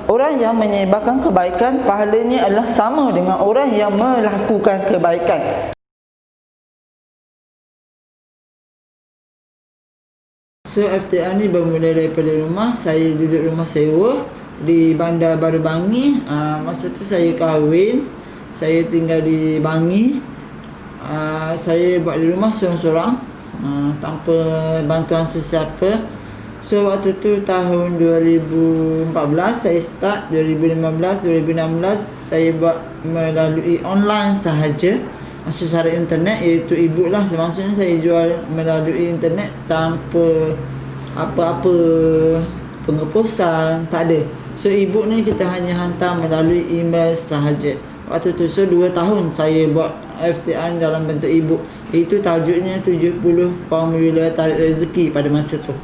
Orang yang menyebarkan kebaikan, pahalanya adalah sama dengan orang yang melakukan kebaikan. So FTA ni bermula daripada rumah. Saya duduk rumah sewa di Bandar Baru Bangi. Masa tu saya kahwin, saya tinggal di Bangi. Saya buat di rumah seorang-seorang, tanpa bantuan sesiapa. So waktu tu tahun 2014 saya start, 2015, 2016 saya buat melalui online sahaja, secara internet, iaitu e-book lah. Semaksudnya saya jual melalui internet tanpa apa-apa pengepusan, tak ada. So e-book ni kita hanya hantar melalui email sahaja. Waktu tu, so 2 tahun saya buat FTA dalam bentuk e-book. Itu tajuknya 70 Formula Tarik Rezeki pada masa tu.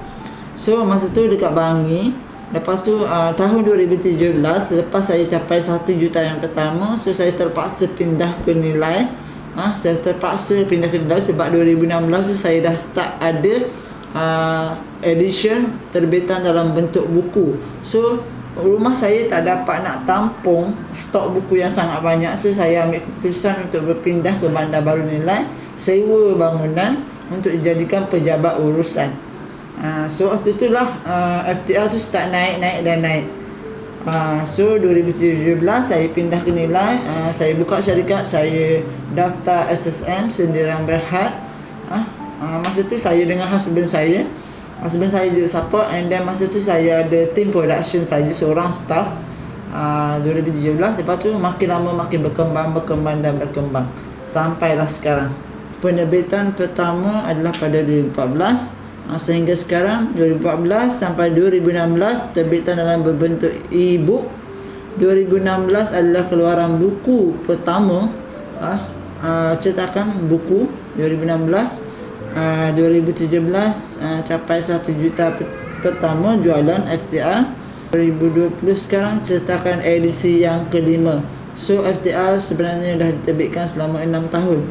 So masa tu dekat Bangi. Lepas tu tahun 2017, lepas saya capai 1 juta yang pertama, so saya terpaksa pindah ke Nilai. Saya terpaksa pindah ke Nilai sebab 2016 tu saya dah start ada edition terbitan dalam bentuk buku. So rumah saya tak dapat nak tampung stok buku yang sangat banyak. So saya ambil keputusan untuk berpindah ke Bandar Baru Nilai, sewa bangunan untuk dijadikan pejabat urusan. So waktu tu lah FTA tu start naik dan naik. So 2017 saya pindah ke Nilai, saya buka syarikat, saya daftar SSM Sendirian Berhad. Masa tu saya dengan husband saya je support, and then masa tu saya ada team production saja, seorang staff. 2017, lepas tu makin lama makin berkembang sampailah sekarang. Penerbitan pertama adalah pada 2014. Sehingga sekarang 2014 sampai 2016 terbitan dalam berbentuk e-book. 2016 adalah keluaran buku pertama, cetakan buku 2016. 2017 capai 1 juta pertama jualan FTA. 2020 sekarang cetakan edisi yang kelima. So FTA sebenarnya dah diterbitkan selama 6 tahun.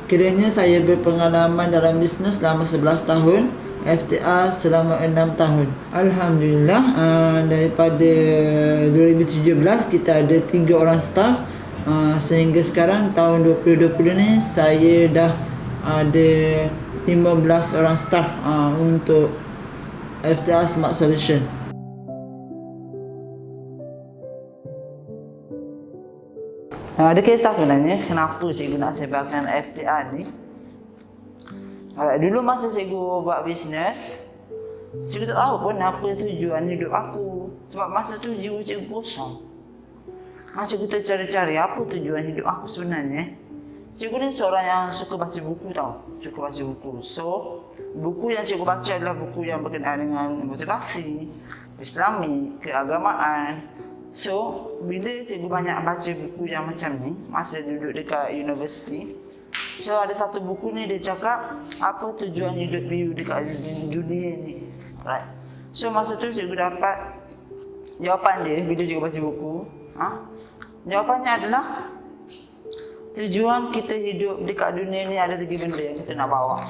Kiranya saya berpengalaman dalam bisnes selama 11 tahun, FTA selama 6 tahun. Alhamdulillah, daripada 2017 kita ada 3 orang staff, sehingga sekarang tahun 2020 ni saya dah ada 15 orang staff untuk FTA Smart Solution. Ada kisah sebenarnya kenapa cikgu nak sebarkan FTA ni. Dulu masa cikgu buat bisnes, cikgu tak tahu pun apa tujuan hidup aku. Sebab masa tu jiwa cikgu kosong. Cikgu tercari-cari apa tujuan hidup aku sebenarnya. Cikgu ni seorang yang suka baca buku tau. Suka baca buku. So, buku yang cikgu baca adalah buku yang berkenaan dengan motivasi, Islami, keagamaan. So, bila cikgu banyak baca buku yang macam ni, masa duduk dekat universiti, so ada satu buku ni dia cakap apa tujuan hidup you dekat dunia ni. Right. So masa tu cikgu dapat jawapan dia bila cikgu baca buku. Jawapannya adalah tujuan kita hidup dekat dunia ni ada 3 benda yang kita nak bawa.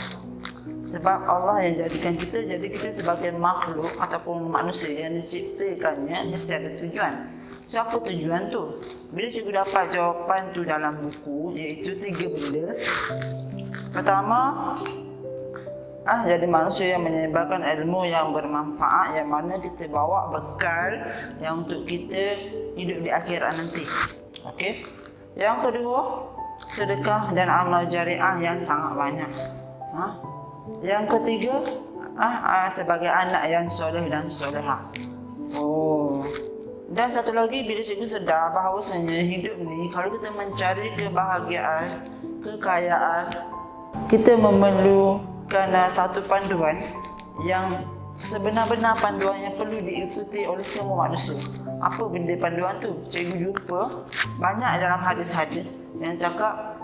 Sebab Allah yang jadikan kita, jadi kita sebagai makhluk ataupun manusia yang diciptakannya mesti ada tujuan. So apa tujuan tu? Bila cikgu dapat jawapan tu dalam buku, iaitu 3 benda. Pertama, jadi manusia yang menyebarkan ilmu yang bermanfaat, yang mana kita bawa bekal yang untuk kita hidup di akhirat nanti. Okey. Yang kedua, sedekah dan amal jariah yang sangat banyak. Yang ketiga, sebagai anak yang soleh dan solehah. Dan satu lagi, bila cikgu sedar bahawasanya hidup ni, kalau kita mencari kebahagiaan, kekayaan, kita memerlukan satu panduan yang sebenar-benar panduan yang perlu diikuti oleh semua manusia. Apa benda panduan tu? Cikgu jumpa banyak dalam hadis-hadis yang cakap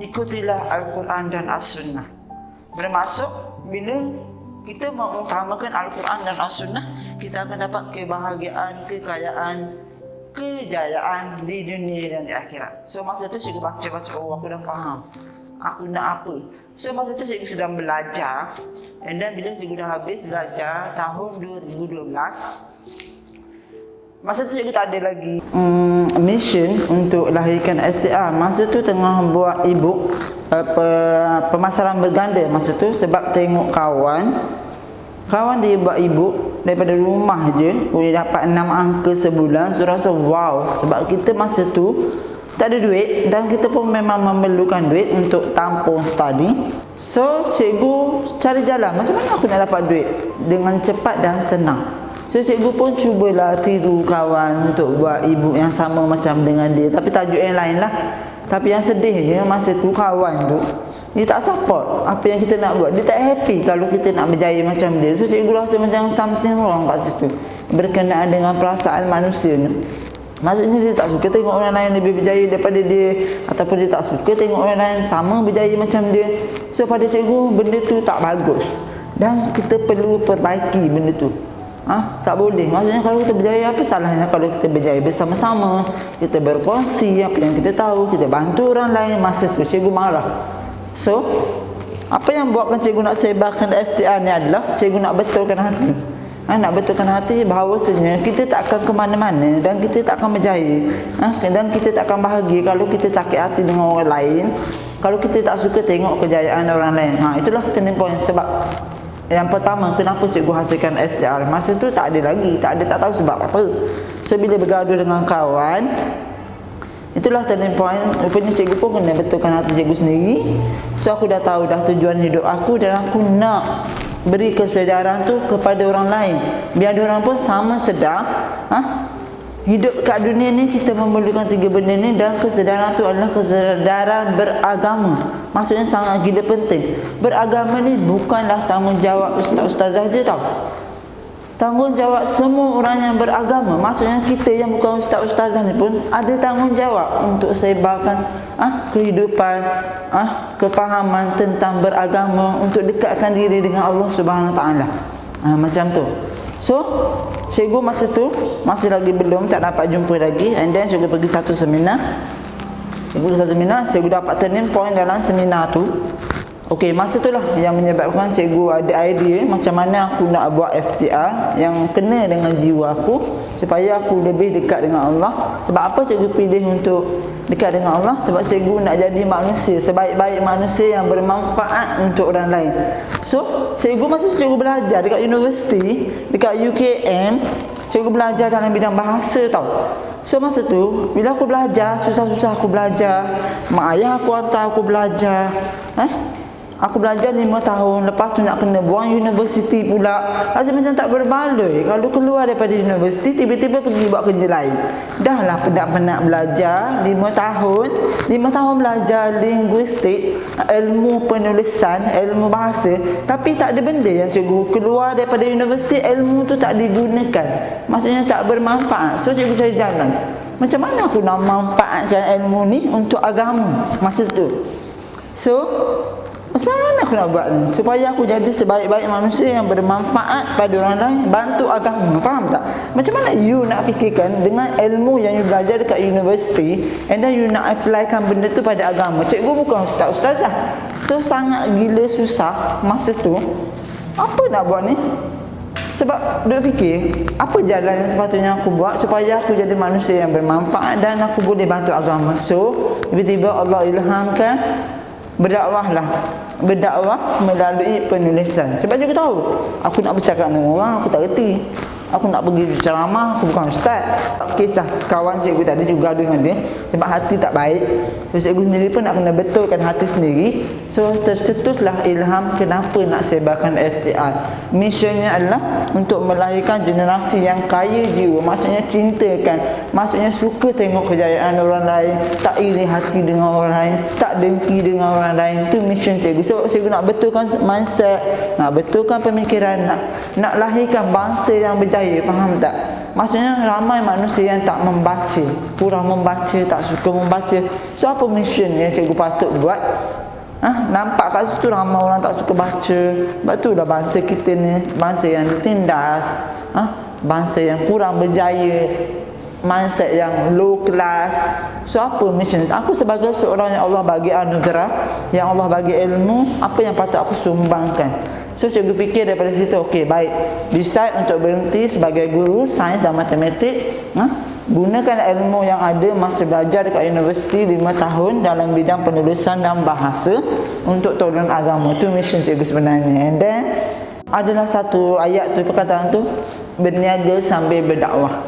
ikutilah Al-Quran dan As-Sunnah. Bermaksud bila kita mengutamakan Al-Quran dan As-Sunnah, kita akan dapat kebahagiaan, kekayaan, kejayaan di dunia dan di akhirat. So masa tu cikgu baca-baca, aku dah faham aku nak apa. So masa tu cikgu sedang belajar, dan bila cikgu dah habis belajar tahun 2012, Masa tu cikgu tak ada lagi mission untuk lahirkan STA. Masa tu tengah buat ibu pemasaran berganda masa tu, sebab tengok kawan dia buat ibu daripada rumah je boleh dapat 6 angka sebulan. So rasa wow, sebab kita masa tu tak ada duit dan kita pun memang memerlukan duit untuk tampung study. So cikgu cari jalan macam mana aku nak dapat duit dengan cepat dan senang. So cikgu pun cubalah tiru kawan untuk buat ibu yang sama macam dengan dia, tapi tajuk yang lain lah. Tapi yang sedihnya masa tu kawan tu dia tak support apa yang kita nak buat. Dia tak happy kalau kita nak berjaya macam dia. So cikgu rasa macam something wrong kat situ berkenaan dengan perasaan manusia ni. Maksudnya dia tak suka tengok orang lain lebih berjaya daripada dia, ataupun dia tak suka tengok orang lain sama berjaya macam dia. So pada cikgu benda tu tak bagus dan kita perlu perbaiki benda tu. Tak boleh. Maksudnya kalau kita berjaya, apa salahnya kalau kita berjaya bersama-sama, kita berkongsi apa yang kita tahu, kita bantu orang lain. Masa tu cikgu marah. So apa yang buatkan cikgu nak sebarkan STA ni adalah cikgu nak betulkan hati. Nak betulkan hati bahawasanya kita tak akan ke mana-mana dan kita tak akan berjaya, dan kita tak akan bahagia kalau kita sakit hati dengan orang lain, kalau kita tak suka tengok kejayaan orang lain. Itulah turning point. Sebab yang pertama, kenapa cikgu hasilkan STR? Masa tu tak ada lagi, tak tahu sebab apa. So bila bergaduh dengan kawan, itulah turning point. Rupanya cikgu pun kena betulkan hati cikgu sendiri. So aku dah tahu dah tujuan hidup aku, dan aku nak beri kesedaran tu kepada orang lain, biar orang pun sama sedar. Hidup kat dunia ni kita memerlukan 3 benda ni, dan kesedaran tu adalah kesedaran beragama. Maksudnya sangat gila penting. Beragama ni bukanlah tanggungjawab ustaz-ustazah je tau. Tanggungjawab semua orang yang beragama. Maksudnya kita yang bukan ustaz-ustazah ni pun ada tanggungjawab untuk sebarkan kehidupan, kefahaman tentang beragama, untuk dekatkan diri dengan Allah Subhanahu Wa Taala. Macam tu. So cikgu masa tu masih lagi belum, tak dapat jumpa lagi. And then cikgu pergi satu seminar. Cikgu dapat turning point dalam seminar tu. Okey, masa tu lah yang menyebabkan cikgu ada idea macam mana aku nak buat FTR yang kena dengan jiwa aku, supaya aku lebih dekat dengan Allah. Sebab apa cikgu pilih untuk dekat dengan Allah? Sebab cikgu nak jadi manusia, sebaik-baik manusia yang bermanfaat untuk orang lain. So cikgu masa cikgu belajar dekat universiti, dekat UKM, cikgu belajar dalam bidang bahasa tau. So masa tu bila aku belajar, susah-susah aku belajar, mak ayah aku hantar aku belajar. Aku belajar 5 tahun, lepas tu nak kena buang universiti pula. Rasa macam tak berbaloi. Kalau keluar daripada universiti, tiba-tiba pergi buat kerja lain. Dah lah penat-penat belajar 5 tahun. 5 tahun belajar linguistik, ilmu penulisan, ilmu bahasa, tapi tak ada benda yang cikgu keluar daripada universiti, ilmu tu tak digunakan. Maksudnya tak bermanfaat. So cikgu cari jalan, macam mana aku nak manfaatkan ilmu ni untuk agama masa tu. So macam mana aku nak buat ni supaya aku jadi sebaik-baik manusia yang bermanfaat pada orang lain, bantu agama. Faham tak? Macam mana you nak fikirkan dengan ilmu yang you belajar dekat universiti, and then you nak applykan benda tu pada agama. Cikgu bukan ustaz-ustazah. So sangat gila susah masa tu. Apa nak buat ni? Sebab duk fikir apa jalan yang sepatutnya aku buat supaya aku jadi manusia yang bermanfaat dan aku boleh bantu agama. So tiba-tiba Allah ilhamkan, berdakwah melalui penulisan. Sebab saya tahu aku nak bercakap dengan orang, aku tak reti. Aku nak pergi ceramah, aku bukan ustaz. Kisah kawan cikgu tadi juga dengan dia, sebab hati tak baik. So cikgu sendiri pun nak kena betulkan hati sendiri. So tercetuslah ilham kenapa nak sebarkan FTR. Missionnya adalah untuk melahirkan generasi yang kaya jiwa. Maksudnya cintakan, maksudnya suka tengok kejayaan orang lain, tak iri hati dengan orang lain, tak dengki dengan orang lain. Itu mission cikgu. So cikgu nak betulkan mindset, nak betulkan pemikiran, nak lahirkan bangsa yang berjaya. Faham tak? Maksudnya ramai manusia yang tak membaca, kurang membaca, tak suka membaca. So apa mission yang cikgu patut buat? Nampak kat situ ramai orang tak suka baca. Sebab tu dah bangsa kita ni bangsa yang ditindas, bangsa yang kurang berjaya, mindset yang low class. So apa mission? Aku sebagai seorang yang Allah bagi anugerah, yang Allah bagi ilmu, apa yang patut aku sumbangkan? So cikgu fikir daripada situ, okey baik, decide untuk berhenti sebagai guru sains dan matematik. Gunakan ilmu yang ada masa belajar dekat universiti 5 tahun dalam bidang penulisan dan bahasa untuk tolong agama. Itu mission cikgu sebenarnya. And then adalah satu ayat tu, perkataan tu, berniaga sambil berdakwah.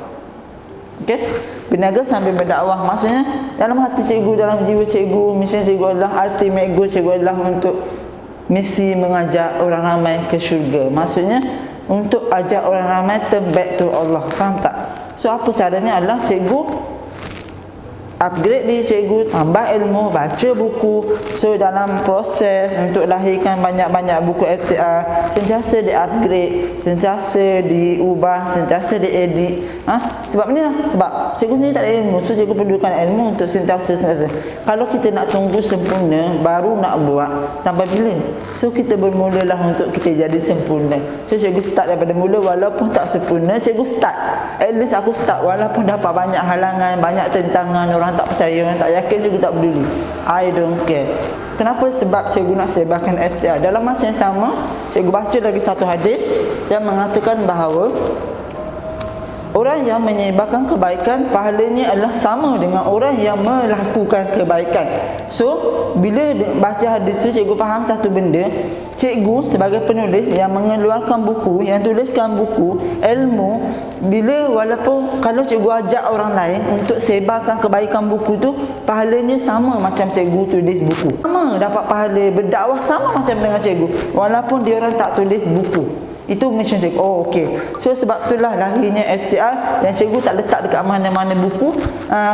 Okey, berniaga sambil berdakwah maksudnya dalam hati cikgu, dalam jiwa cikgu, misi cikgu adalah, ultimate goal cikgu adalah untuk misi mengajak orang ramai ke syurga. Maksudnya untuk ajak orang ramai turn back to Allah. Faham tak? So apa caranya adalah cikgu upgrade diri cikgu, tambah ilmu, baca buku. So dalam proses untuk lahirkan banyak-banyak buku FTR, sentiasa di-upgrade, sentiasa diubah, sentiasa diedit. Sebab ni lah, sebab cikgu sendiri tak ada ilmu. So cikgu perlukan ilmu untuk sentiasa. Kalau kita nak tunggu sempurna baru nak buat, sampai bila? So kita bermulalah untuk kita jadi sempurna. So cikgu start daripada mula, walaupun tak sempurna, cikgu start. At least aku start, walaupun dapat banyak halangan, banyak tentangan, orang tak percaya, orang tak yakin, juga tak peduli. I don't care. Kenapa? Sebab cikgu nak sebarkan FTR. Dalam masa yang sama, cikgu baca lagi satu hadis yang mengatakan bahawa orang yang menyebarkan kebaikan pahalanya adalah sama dengan orang yang melakukan kebaikan. So bila baca hadis tu, cikgu faham satu benda. Cikgu sebagai penulis yang mengeluarkan buku, yang tuliskan buku, ilmu, bila walaupun kalau cikgu ajak orang lain untuk sebarkan kebaikan buku tu, pahalanya sama macam cikgu tulis buku. Sama dapat pahala, berdakwah sama macam dengan cikgu, walaupun dia orang tak tulis buku. Itu mission cikgu. Oh okey. So sebab itulah lahirnya FTR, yang cikgu tak letak dekat mana-mana buku,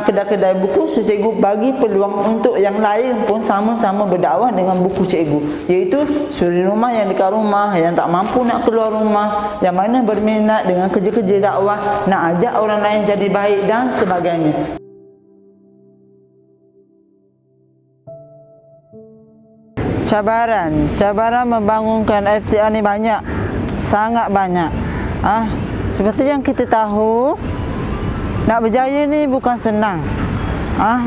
kedai-kedai buku. So cikgu bagi peluang untuk yang lain pun sama-sama berdakwah dengan buku cikgu, iaitu suri rumah yang dekat rumah, yang tak mampu nak keluar rumah, yang mana berminat dengan kerja-kerja dakwah, nak ajak orang lain jadi baik dan sebagainya. Cabaran membangunkan FTR ni banyak, sangat banyak. Seperti yang kita tahu, nak berjaya ni bukan senang.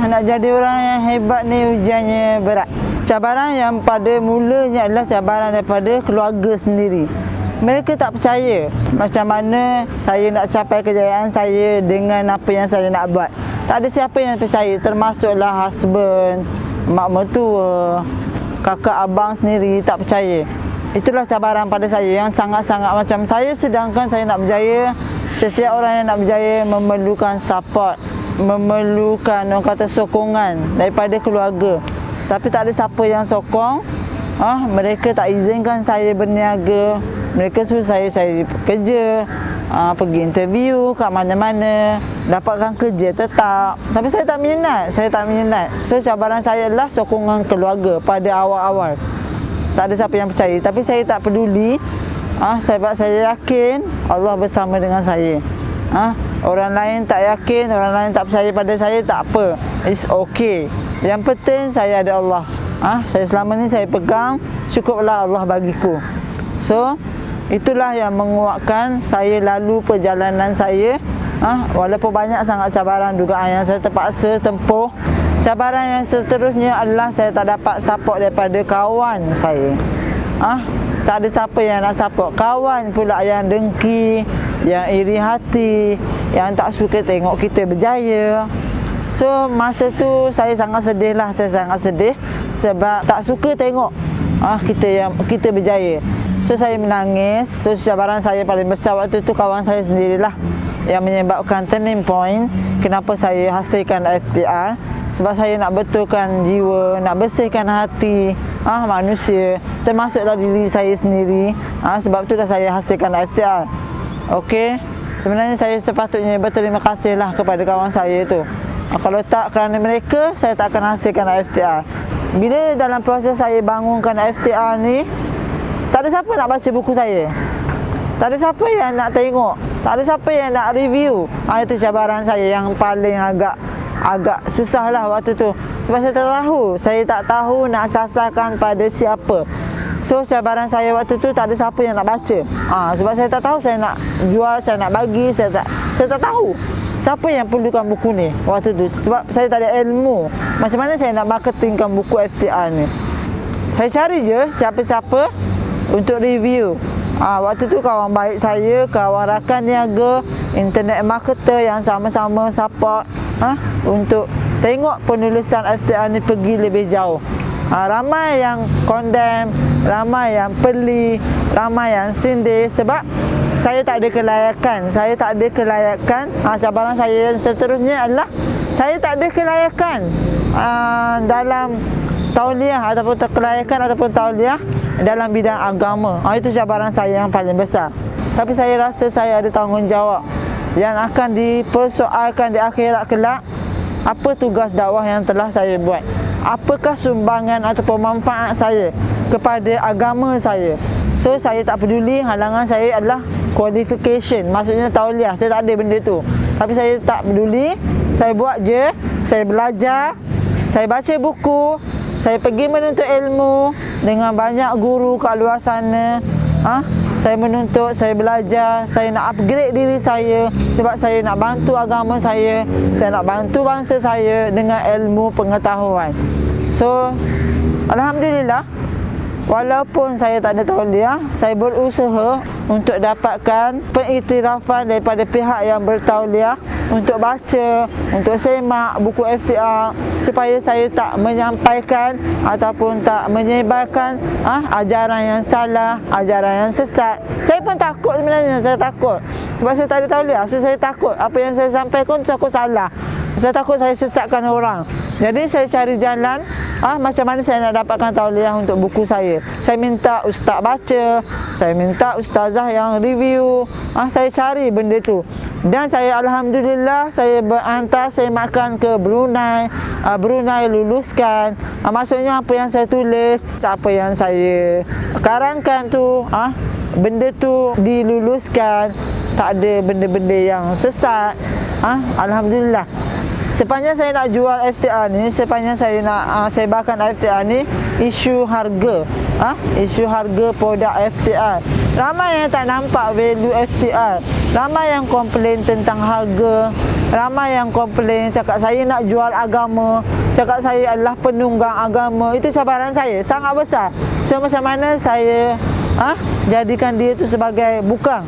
Nak jadi orang yang hebat ni ujiannya berat. Cabaran yang pada mulanya adalah cabaran daripada keluarga sendiri. Mereka tak percaya macam mana saya nak capai kejayaan saya dengan apa yang saya nak buat. Tak ada siapa yang percaya, termasuklah husband, mak mertua, kakak abang sendiri tak percaya. Itulah cabaran pada saya yang sangat-sangat macam saya, sedangkan saya nak berjaya. Setiap orang yang nak berjaya memerlukan support, memerlukan orang kata sokongan daripada keluarga. Tapi tak ada siapa yang sokong. Mereka tak izinkan saya berniaga. Mereka suruh saya cari kerja, pergi interview kat mana-mana, dapatkan kerja tetap. Tapi saya tak minat. So cabaran saya adalah sokongan keluarga pada awal-awal. Tak ada siapa yang percaya, tapi saya tak peduli. Sebab saya yakin Allah bersama dengan saya. Orang lain tak yakin, orang lain tak percaya pada saya, tak apa. It's okay. Yang penting saya ada Allah. Saya selama ni saya pegang, cukuplah Allah bagiku. So itulah yang menguatkan saya lalu perjalanan saya. Walaupun banyak sangat cabaran juga yang saya terpaksa tempuh. Cabaran yang seterusnya adalah saya tak dapat support daripada kawan saya. Tak ada siapa yang nak support. Kawan pula yang dengki, yang iri hati, yang tak suka tengok kita berjaya. So masa tu saya sangat sedih lah. Saya sangat sedih sebab tak suka tengok kita berjaya. So saya menangis. So cabaran saya paling besar waktu tu kawan saya sendirilah yang menyebabkan turning point kenapa saya hasilkan FTR. Sebab saya nak betulkan jiwa, nak bersihkan hati manusia, termasuklah diri saya sendiri. Sebab itulah saya hasilkan FTR. Okey, sebenarnya saya sepatutnya berterima kasihlah kepada kawan saya tu. Kalau tak kerana mereka, saya tak akan hasilkan FTR. Bila dalam proses saya bangunkan FTR ni, tak ada siapa nak baca buku saya. Tak ada siapa yang nak tengok, tak ada siapa yang nak review. Itu cabaran saya yang paling agak susah lah waktu tu. Sebab saya tak tahu nak sasarkan pada siapa. So cabaran saya waktu tu tak ada siapa yang nak baca. Sebab saya tak tahu saya nak jual, saya nak bagi, saya tak tahu siapa yang perlukan buku ni waktu tu. Sebab saya tak ada ilmu macam mana saya nak marketingkan buku FTR ni. Saya cari je siapa-siapa untuk review. Waktu tu kawan baik saya, kawan rakan niaga, internet marketer yang sama-sama support untuk tengok penulisan FTR ni pergi lebih jauh. Ramai yang condemn, ramai yang peli, ramai yang sindir sebab saya tak ada kelayakan. Cabaran saya yang seterusnya adalah saya tak ada kelayakan dalam tauliah ataupun kelayakan ataupun tauliah dalam bidang agama. Itu cabaran saya yang paling besar. Tapi saya rasa saya ada tanggungjawab yang akan dipersoalkan di akhirat kelak. Apa tugas dakwah yang telah saya buat? Apakah sumbangan ataupun manfaat saya kepada agama saya? So saya tak peduli, halangan saya adalah qualification, maksudnya tauliah. Saya tak ada benda tu. Tapi saya tak peduli, saya buat je, saya belajar, saya baca buku, saya pergi menuntut ilmu dengan banyak guru kat luar sana. Saya menuntut, saya belajar, saya nak upgrade diri saya sebab saya nak bantu agama saya nak bantu bangsa saya dengan ilmu pengetahuan. So, alhamdulillah, walaupun saya tak ada tauliah, saya berusaha untuk dapatkan pengiktirafan daripada pihak yang bertauliah untuk baca, untuk semak buku FTR supaya saya tak menyampaikan ataupun tak menyebarkan ajaran yang salah, ajaran yang sesat. Saya pun takut sebenarnya, saya takut sebab saya tak ada tauliah. So saya takut apa yang saya sampaikan takut salah. Saya takut saya sesatkan orang. Jadi saya cari jalan macam mana saya nak dapatkan tauliah untuk buku saya. Saya minta ustaz baca, saya minta ustazah yang review. Saya cari benda tu. Dan saya alhamdulillah saya berhantar saya makan ke Brunei. Brunei luluskan. Maksudnya apa yang saya tulis, apa yang saya karangkan tu, benda tu diluluskan. Tak ada benda-benda yang sesat. Alhamdulillah. Sepanjang saya nak jual FTR ni, sepanjang saya nak sebarkan FTR ni, isu harga, isu harga produk FTR. Ramai yang tak nampak value FTR. Ramai yang komplain tentang harga. Ramai yang komplain cakap saya nak jual agama, cakap saya adalah penunggang agama. Itu cabaran saya sangat besar. So macam mana saya jadikan dia tu sebagai bukan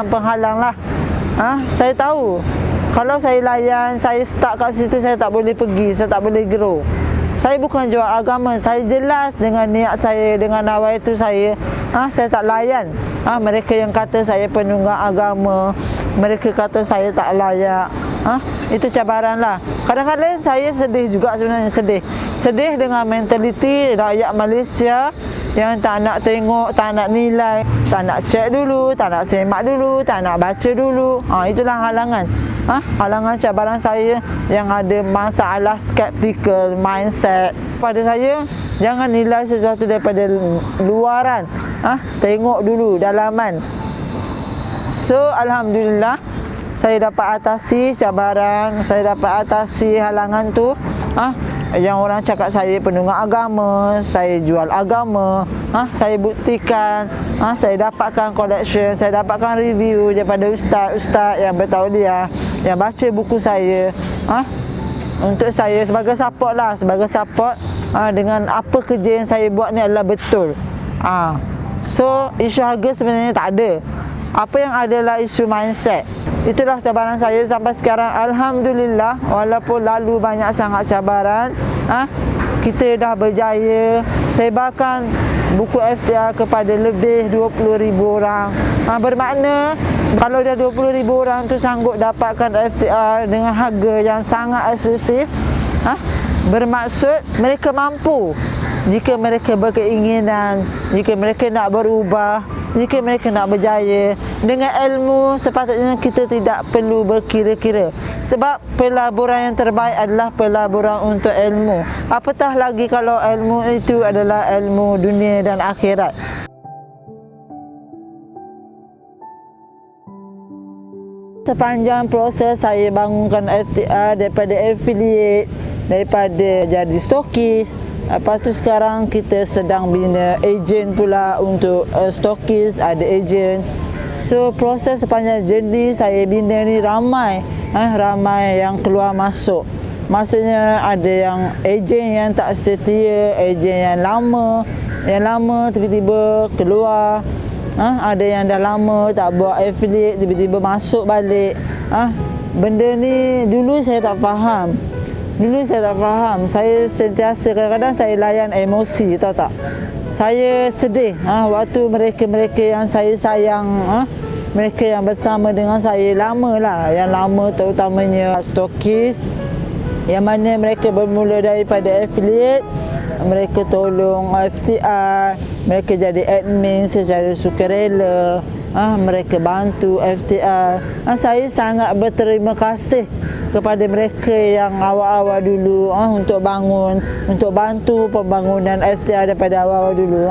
penghalang lah. Saya tahu kalau saya layan, saya stuck kat situ, saya tak boleh pergi, saya tak boleh grow. Saya bukan jual agama, saya jelas dengan niat saya, dengan nawaitu saya. Saya tak layan mereka yang kata saya penunggang agama, mereka kata saya tak layak. Itu cabaran lah. Kadang-kadang saya sedih juga sebenarnya, sedih dengan mentaliti rakyat Malaysia yang tak nak tengok, tak nak nilai, tak nak cek dulu, tak nak semak dulu, tak nak baca dulu. Itulah halangan. Halangan cabaran saya yang ada masalah skeptical mindset. Pada saya, jangan nilai sesuatu daripada luaran. Tengok dulu dalaman. So, alhamdulillah, saya dapat atasi cabaran, saya dapat atasi halangan tu. Yang orang cakap saya penunggang agama, saya jual agama, saya buktikan, saya dapatkan collection, saya dapatkan review daripada ustaz-ustaz yang bertauliah, yang baca buku saya, untuk saya sebagai support lah, dengan apa kerja yang saya buat ni adalah betul. So isu harga sebenarnya tak ada. Apa yang adalah isu mindset. Itulah cabaran saya sampai sekarang. Alhamdulillah, walaupun lalu banyak sangat cabaran, kita dah berjaya sebarkan buku FTR kepada lebih 20,000 orang. Bermakna kalau dah 20,000 orang tu sanggup dapatkan FTR dengan harga yang sangat eksklusif, bermaksud mereka mampu. Jika mereka berkeinginan, jika mereka nak berubah, jika mereka nak berjaya dengan ilmu, sepatutnya kita tidak perlu berkira-kira. Sebab pelaburan yang terbaik adalah pelaburan untuk ilmu. Apatah lagi kalau ilmu itu adalah ilmu dunia dan akhirat. Sepanjang proses saya bangunkan FTR daripada affiliate, daripada jadi stokis. Lepas tu sekarang kita sedang bina ejen pula untuk stokis, ada ejen. So proses sepanjang journey saya bina ni ramai yang keluar masuk. Maksudnya ada yang ejen yang tak setia, ejen yang lama, yang lama tiba-tiba keluar. Ada yang dah lama tak buat affiliate, tiba-tiba masuk balik. Benda ni dulu saya tak faham. Saya sentiasa kadang-kadang saya layan emosi, tahu tak? Saya sedih waktu mereka-mereka yang saya sayang, mereka yang bersama dengan saya lama lah, yang lama terutamanya stokis, yang mana mereka bermula daripada affiliate, mereka tolong FTR, mereka jadi admin secara sukarela, mereka bantu FTR. Saya sangat berterima kasih kepada mereka yang awal-awal dulu untuk bantu pembangunan FTR daripada awal-awal dulu.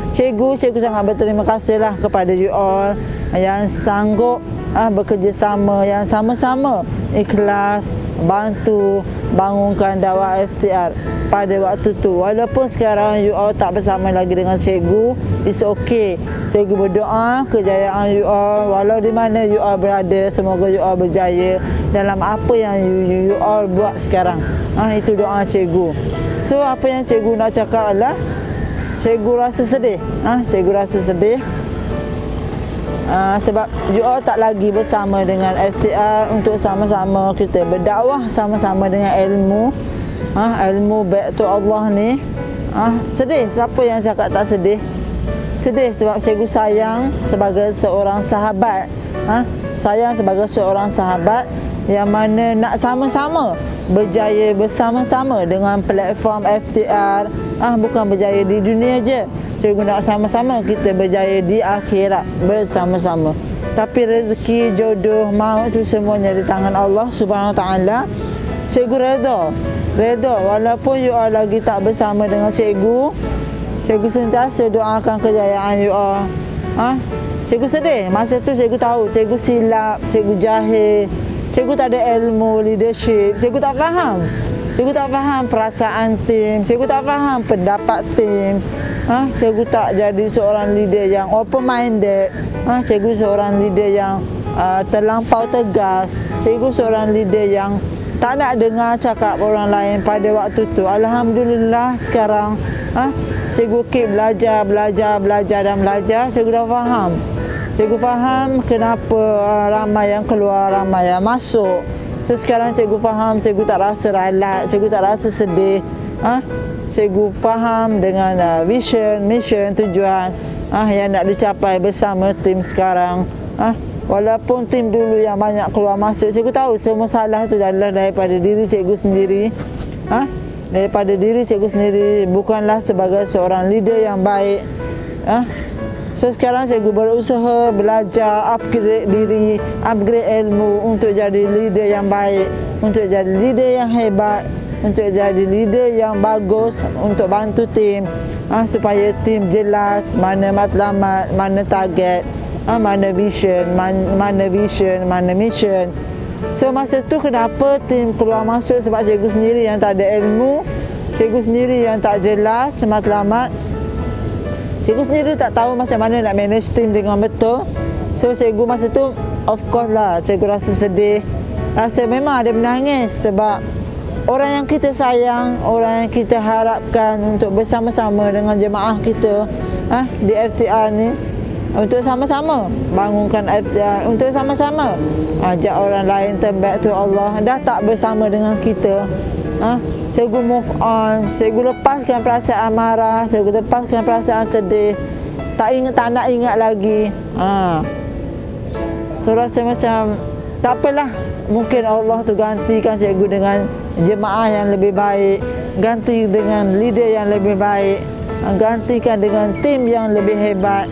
Cikgu sangat berterima kasihlah kepada you all yang sanggup bekerjasama, yang sama-sama ikhlas bantu bangunkan dakwah FTR pada waktu tu. Walaupun sekarang you all tak bersama lagi dengan cikgu, it's okay. Cikgu berdoa kejayaan you all, walau di mana you all berada, semoga you all berjaya dalam apa yang you all buat sekarang. Itu doa cikgu. So apa yang cikgu nak cakap adalah cikgu rasa sedih. Sebab you all tak lagi bersama dengan FTR untuk sama-sama kita berdakwah sama-sama dengan ilmu. Ilmu baik tu Allah ni. Sedih. Siapa yang cakap tak sedih? Sedih sebab cikgu sayang sebagai seorang sahabat. Sayang sebagai seorang sahabat yang mana nak sama-sama berjaya bersama-sama dengan platform FTR. Bukan berjaya di dunia je. Cikgu nak sama-sama kita berjaya di akhirat bersama-sama. Tapi rezeki, jodoh, maut tu semuanya di tangan Allah Subhanahu Wa Taala. Cikgu redha walaupun you all lagi tak bersama dengan cikgu. Cikgu sentiasa doakan kejayaan you all. Cikgu sedih. Masa tu cikgu tahu cikgu silap, cikgu jahil, cikgu tak ada ilmu leadership, cikgu tak faham. Cikgu tak faham perasaan tim, cikgu tak faham pendapat tim. Cikgu tak jadi seorang leader yang open minded. Cikgu seorang leader yang terlampau tegas. Cikgu seorang leader yang tak nak dengar cakap orang lain pada waktu tu. Alhamdulillah sekarang cikgu keep belajar. Cikgu dah faham. Cikgu faham kenapa ramai yang keluar, ramai yang masuk. So sekarang cikgu faham, cikgu tak rasa ralat, cikgu tak rasa sedih. Cikgu faham dengan vision, mission, tujuan yang nak dicapai bersama tim sekarang. Walaupun tim dulu yang banyak keluar masuk, cikgu tahu semua salah itu adalah daripada diri cikgu sendiri. Daripada diri cikgu sendiri, bukanlah sebagai seorang leader yang baik. So sekarang cikgu berusaha belajar, upgrade diri, upgrade ilmu untuk jadi leader yang baik, untuk jadi leader yang hebat, untuk jadi leader yang bagus, untuk bantu tim supaya tim jelas mana matlamat, mana target, mana vision, mana mission. So masa tu kenapa tim keluar masuk? Sebab cikgu sendiri yang tak ada ilmu, cikgu sendiri yang tak jelas matlamat, cikgu sendiri tak tahu macam mana nak manage tim dengan betul. So cikgu masa tu of course lah cikgu rasa sedih, rasa memang ada menangis sebab orang yang kita sayang, orang yang kita harapkan untuk bersama-sama dengan jemaah kita di FTR ni, untuk sama-sama bangunkan FTR, untuk sama-sama ajak orang lain turn back to Allah, dah tak bersama dengan kita. Cikgu move on, cikgu lepaskan perasaan marah, cikgu lepaskan perasaan sedih, tak nak ingat lagi. So rasa macam tak apalah, mungkin Allah tu gantikan cikgu dengan jemaah yang lebih baik, ganti dengan leader yang lebih baik, gantikan dengan tim yang lebih hebat,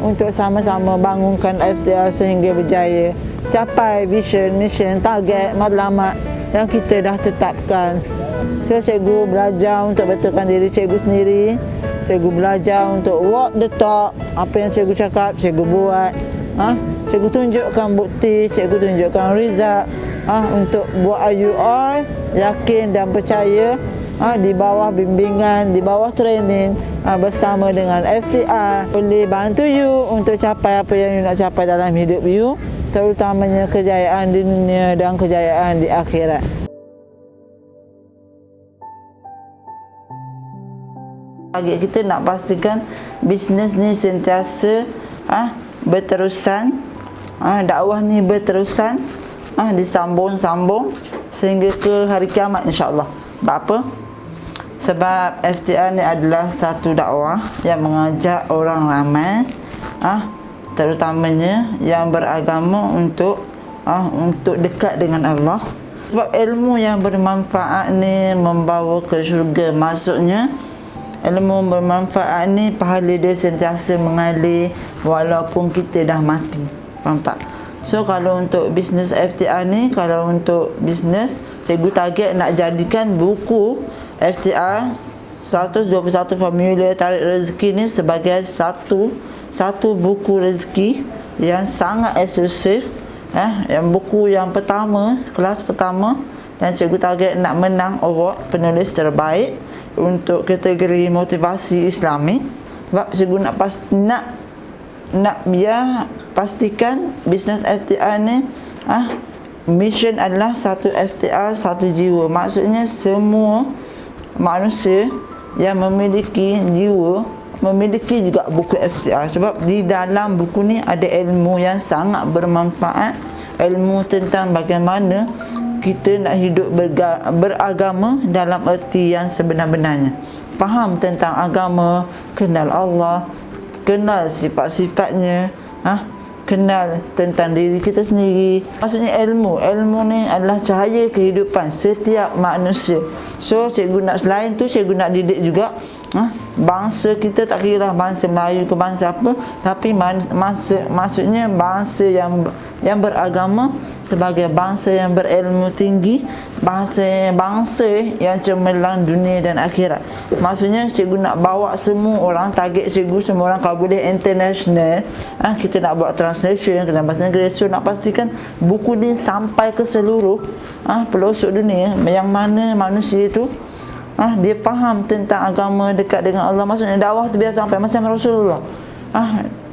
untuk sama-sama bangunkan FTR sehingga berjaya capai vision, mission, target, matlamat yang kita dah tetapkan. So cikgu belajar untuk betulkan diri cikgu sendiri. Cikgu belajar untuk walk the talk. Apa yang cikgu cakap, cikgu buat. Cikgu tunjukkan bukti, cikgu tunjukkan result, untuk buat you all yakin dan percaya di bawah bimbingan, di bawah training bersama dengan FTR boleh bantu you untuk capai apa yang you nak capai dalam hidup you, terutamanya kejayaan di dunia dan kejayaan di akhirat. Target kita nak pastikan bisnes ni sentiasa berterusan, dakwah ni berterusan, disambung-sambung sehingga ke hari kiamat, insya-Allah. Sebab apa? Sebab FTA ni adalah satu dakwah yang mengajak orang ramai, terutamanya yang beragama untuk dekat dengan Allah. Sebab ilmu yang bermanfaat ni membawa ke syurga. Maksudnya ilmu bermanfaat ni pahala dia sentiasa mengalir walaupun kita dah mati. Faham tak? So kalau untuk bisnes FTA ni, kalau untuk bisnes, cikgu target nak jadikan buku FTA 121 Formula Tarik Rezeki ni sebagai satu buku rezeki yang sangat eksklusif, yang buku yang pertama, kelas pertama, dan cikgu target nak menang award penulis terbaik untuk kategori motivasi Islami. Sebab cikgu nak biar pastikan bisnes FTA ni mission adalah satu FTA satu jiwa. Maksudnya semua manusia yang memiliki jiwa memiliki juga buku FTA. Sebab di dalam buku ni ada ilmu yang sangat bermanfaat, ilmu tentang bagaimana kita nak hidup beragama dalam erti yang sebenar-benarnya. Faham tentang agama, kenal Allah, kenal sifat-sifatnya, kenal tentang diri kita sendiri. Maksudnya ilmu ni adalah cahaya kehidupan setiap manusia. So cikgu nak, selain tu cikgu nak didik juga bangsa kita, tak kira lah bangsa Melayu ke bangsa apa, tapi maksudnya bangsa yang beragama sebagai bangsa yang berilmu tinggi, bangsa yang cemerlang dunia dan akhirat. Maksudnya cikgu nak bawa semua orang, target cikgu semua orang, kalau boleh international, kita nak buat translation ke dalam bahasa Inggeris. So nak pastikan buku ni sampai ke seluruh pelosok dunia, yang mana manusia itu dia faham tentang agama, dekat dengan Allah. Maksudnya dakwah tu biar sampai macam Rasulullah.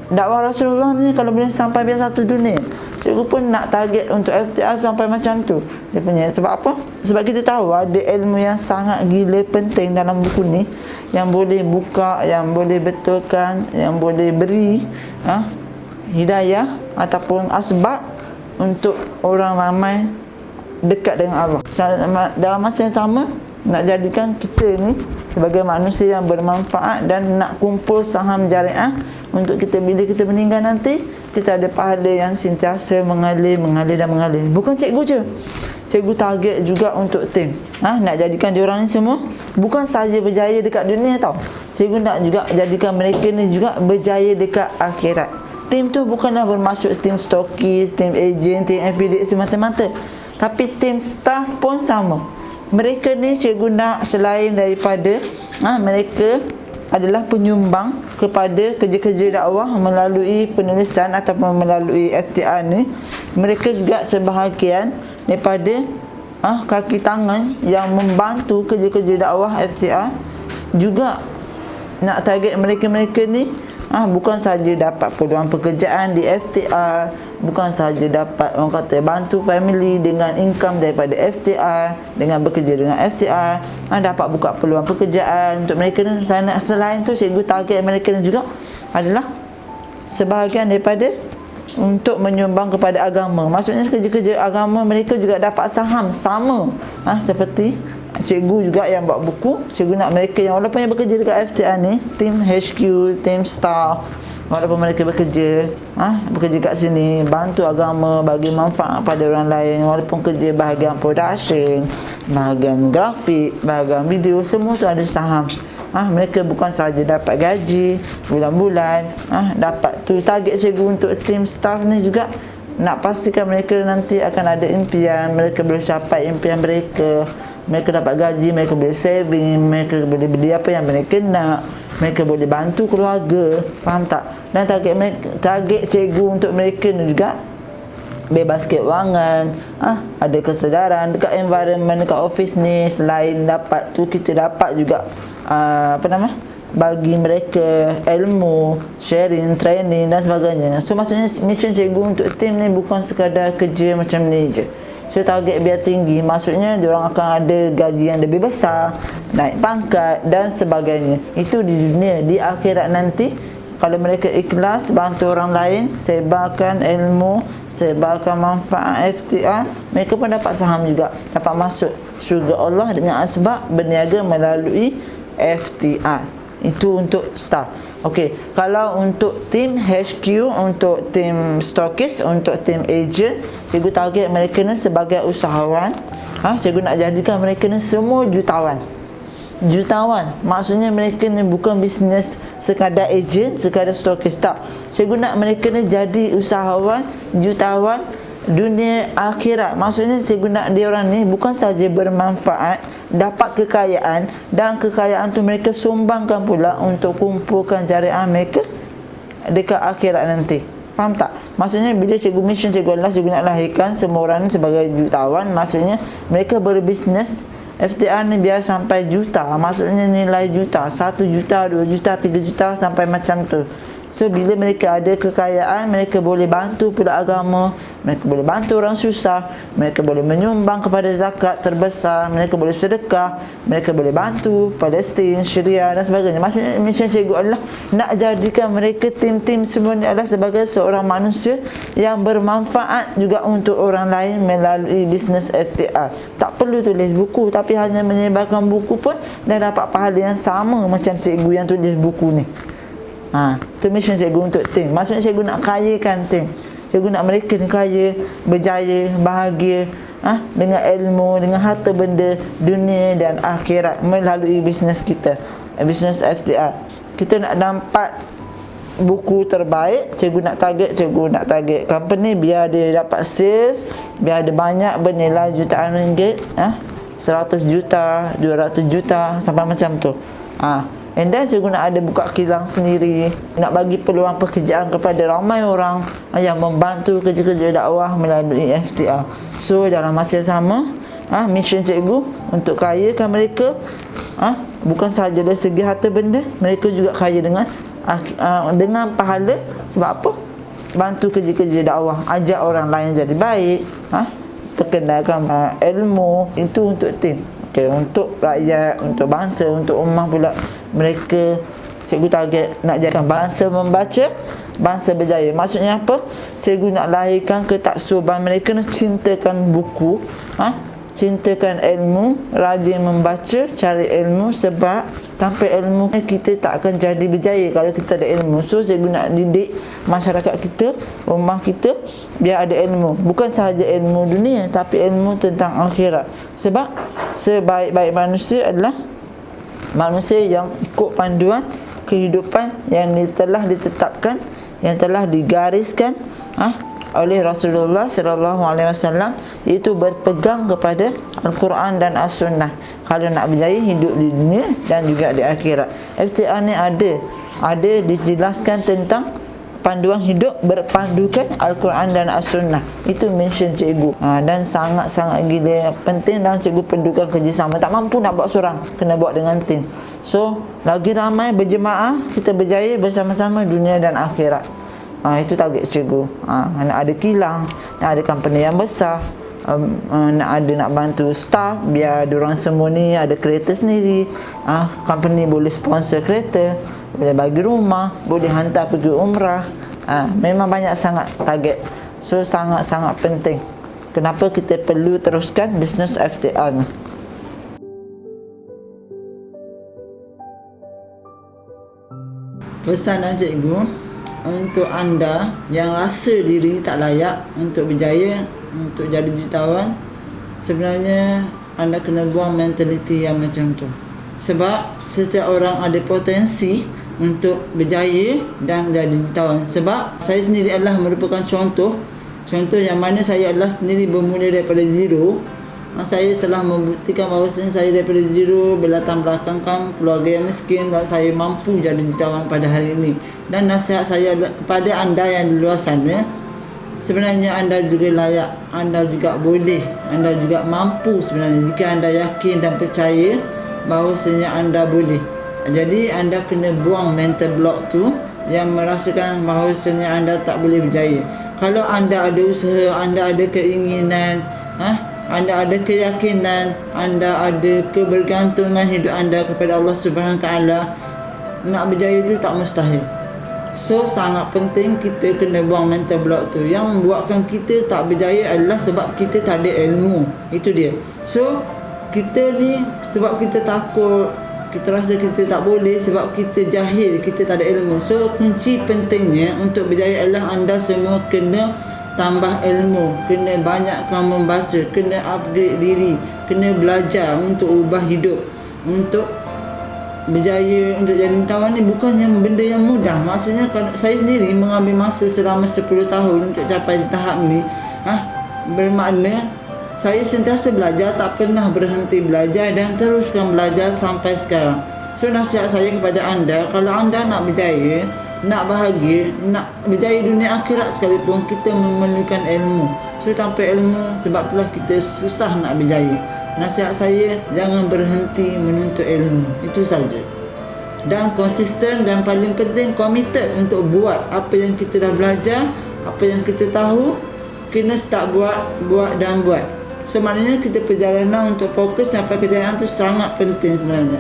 Dakwah Rasulullah ni kalau boleh sampai biar satu dunia. Cikgu pun nak target untuk FTA sampai macam tu. Dia punya, sebab apa? Sebab kita tahu ada ilmu yang sangat gila penting dalam buku ni, yang boleh buka, yang boleh betulkan, yang boleh beri hidayah ataupun asbab untuk orang ramai dekat dengan Allah. Dalam masa yang sama, nak jadikan kita ni sebagai manusia yang bermanfaat dan nak kumpul saham jariah untuk kita bila kita meninggal nanti, kita ada pahala yang sentiasa mengalir dan mengalir. Bukan cikgu je, cikgu target juga untuk tim. Nak jadikan diorang ni semua bukan saja berjaya dekat dunia tau, cikgu nak juga jadikan mereka ni juga berjaya dekat akhirat. Tim tu bukanlah bermaksud tim stokis, tim agent, tim affiliate semata-mata, tapi tim staff pun sama. Mereka ni cikgu nak, selain daripada mereka adalah penyumbang kepada kerja-kerja dakwah melalui penulisan ataupun melalui FTA ni, mereka juga sebahagian daripada kaki tangan yang membantu kerja-kerja dakwah FTA. Juga nak target mereka-mereka ni bukan saja dapat peluang pekerjaan di FTA, bukan saja dapat orang kata bantu family dengan income daripada FTA, dengan bekerja dengan FTA, dapat buka peluang pekerjaan untuk mereka ni. Selain tu cikgu target mereka ni juga adalah sebahagian daripada untuk menyumbang kepada agama. Maksudnya kerja-kerja agama mereka juga dapat saham sama seperti cikgu juga yang buat buku. Cikgu nak mereka yang walaupun yang bekerja dekat FTA ni, tim HQ, tim staff, walaupun mereka bekerja kat sini, bantu agama, bagi manfaat pada orang lain, walaupun kerja bahagian production, bahagian grafik, bahagian video, semua tu ada saham. Mereka bukan sahaja dapat gaji bulan-bulan, dapat tu. Target cikgu untuk tim staff ni juga nak pastikan mereka nanti akan ada impian, mereka boleh capai impian mereka, mereka dapat gaji, mereka boleh saving, mereka boleh beli apa yang mereka nak, mereka boleh bantu keluarga. Faham tak? Dan target cikgu untuk mereka ni juga bebas keuangan, ada kesedaran dekat environment, dekat office ni. Selain dapat tu, kita dapat juga bagi mereka ilmu, sharing, training dan sebagainya. So maksudnya mission cikgu untuk tim ni bukan sekadar kerja macam ni je. So target biar tinggi, maksudnya diorang akan ada gaji yang lebih besar, naik pangkat dan sebagainya. Itu di dunia. Di akhirat nanti, kalau mereka ikhlas bantu orang lain, sebarkan ilmu, sebarkan manfaat FTA, mereka pun dapat saham juga, dapat masuk syurga Allah dengan asbab berniaga melalui FTA. Itu untuk staff. Okey, kalau untuk tim HQ, untuk tim stokis, untuk tim agent, cikgu target mereka ni sebagai usahawan. Cikgu nak jadikan mereka ni semua jutawan. Jutawan, maksudnya mereka ni bukan bisnes sekadar agent, sekadar stokis, tak. Cikgu nak mereka ni jadi usahawan, jutawan dunia akhirat. Maksudnya cikgu nak dia orang ni bukan saja bermanfaat, dapat kekayaan, dan kekayaan tu mereka sumbangkan pula untuk kumpulkan jariah mereka dekat akhirat nanti. Faham tak? Maksudnya bila cikgu mission cikgu Allah, cikgu nak lahirkan semua orang ni sebagai jutawan. Maksudnya mereka berbisnes FTA ni biar sampai juta. Maksudnya nilai juta, 1 juta, 2 juta, 3 juta, sampai macam tu. So bila mereka ada kekayaan, mereka boleh bantu pula agama, mereka boleh bantu orang susah, mereka boleh menyumbang kepada zakat terbesar, mereka boleh sedekah, mereka boleh bantu Palestin, Syria dan sebagainya. Maksudnya mission cikgu Allah nak jadikan mereka tim-tim semua ni adalah sebagai seorang manusia yang bermanfaat juga untuk orang lain melalui bisnes FTA. Tak perlu tulis buku, tapi hanya menyebarkan buku pun dan dapat pahala yang sama macam cikgu yang tulis buku ni. Itu mission cikgu untuk tim. Maksudnya cikgu nak kayakan tim. Cikgu nak mereka ni kaya, berjaya, bahagia, dengan ilmu, dengan harta benda dunia dan akhirat melalui bisnes kita, bisnes FTA. Kita nak dapat buku terbaik, cikgu nak target company biar dia dapat sales, biar ada banyak bernilai jutaan ringgit, 100 juta, 200 juta sampai macam tu. And then cikgu nak ada buka kilang sendiri, nak bagi peluang pekerjaan kepada ramai orang yang membantu kerja-kerja dakwah melalui FTA. So dalam masa yang sama, mission cikgu untuk kayakan mereka, bukan sahaja dari segi harta benda, mereka juga kaya dengan pahala. Sebab apa? Bantu kerja-kerja dakwah, ajak orang lain jadi baik, perkenalkan ilmu. Itu untuk tim. Untuk rakyat, untuk bangsa, untuk ummah pula, mereka cikgu target nak jadikan bangsa membaca, bangsa berjaya. Maksudnya apa? Cikgu nak lahirkan ketaksuban mereka nak cintakan buku, cintakan ilmu, rajin membaca, cari ilmu. Sebab tanpa ilmu kita tak akan jadi berjaya kalau kita ada ilmu. So cikgu nak didik masyarakat kita, ummah kita biar ada ilmu. Bukan sahaja ilmu dunia, tapi ilmu tentang akhirat. Sebab sebaik-baik manusia adalah manusia yang ikut panduan kehidupan yang telah ditetapkan, yang telah digariskan oleh Rasulullah sallallahu alaihi wasallam, iaitu berpegang kepada Al-Quran dan As-Sunnah kalau nak berjaya hidup di dunia dan juga di akhirat. FTA ni ada dijelaskan tentang panduan hidup berpandukan Al-Quran dan As-Sunnah. Itu mission cikgu, dan sangat-sangat gila penting. Dan cikgu perlukan kerjasama, tak mampu nak buat seorang, kena buat dengan tim. So lagi ramai berjemaah, kita berjaya bersama-sama dunia dan akhirat. Itu target cikgu. Nak ada kilang, nak ada company yang besar, nak bantu staff biar diorang semua ni ada kereta sendiri. Company boleh sponsor kereta, boleh bagi rumah, boleh hantar pergi umrah. Memang banyak sangat target. So sangat-sangat penting. Kenapa kita perlu teruskan bisnes FTA ni? Pesanan cikgu untuk anda yang rasa diri tak layak untuk berjaya, untuk jadi jutawan, sebenarnya anda kena buang mentaliti yang macam tu. Sebab setiap orang ada potensi untuk berjaya dan jadi jutawan. Sebab saya sendiri adalah merupakan contoh yang mana saya adalah sendiri bermula daripada zero. Saya telah membuktikan bahawasanya saya daripada zero, berlatar belakangkan keluarga yang miskin, dan saya mampu jadi jutawan pada hari ini. Dan nasihat saya kepada anda yang di luar sana, sebenarnya anda juga layak, anda juga boleh, anda juga mampu sebenarnya, jika anda yakin dan percaya bahawasanya anda boleh. Jadi anda kena buang mental block tu yang merasakan bahawasanya anda tak boleh berjaya. Kalau anda ada usaha, anda ada keinginan, anda ada keyakinan, anda ada kebergantungan hidup anda kepada Allah Subhanahu Wa Taala, nak berjaya itu tak mustahil. So sangat penting kita kena buang mental block tu. Yang membuatkan kita tak berjaya adalah sebab kita tak ada ilmu. Itu dia. So kita ni sebab kita takut, kita rasa kita tak boleh sebab kita jahil, kita tak ada ilmu. So kunci pentingnya untuk berjaya adalah anda semua kena tambah ilmu, kena banyakkan membaca, kena upgrade diri, kena belajar untuk ubah hidup, untuk berjaya, untuk jadi tawan ni bukan yang benda yang mudah. Maksudnya kalau saya sendiri mengambil masa selama 10 tahun untuk capai tahap ni, bermakna saya sentiasa belajar, tak pernah berhenti belajar dan teruskan belajar sampai sekarang. So nasihat saya kepada anda, kalau anda nak berjaya, nak bahagia, nak berjaya dunia akhirat sekalipun, kita memerlukan ilmu. So tanpa ilmu, sebab itulah kita susah nak berjaya. Nasihat saya, jangan berhenti menuntut ilmu. Itu saja. Dan konsisten dan paling penting committed untuk buat apa yang kita dah belajar, apa yang kita tahu, kena start buat dan buat. So maknanya kita perjalanan untuk fokus sampai kejayaan tu sangat penting sebenarnya.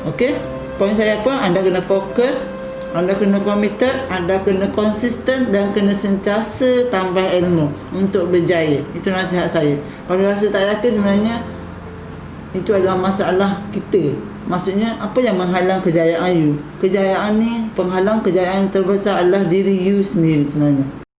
Okey? Poin saya apa? Anda kena fokus, anda kena committed, anda kena konsisten dan kena sentiasa tambah ilmu untuk berjaya. Itu nasihat saya. Kalau rasa tak yakin, sebenarnya itu adalah masalah kita. Maksudnya apa yang menghalang kejayaan you? Kejayaan ni, penghalang kejayaan yang terbesar adalah diri you sendiri sebenarnya.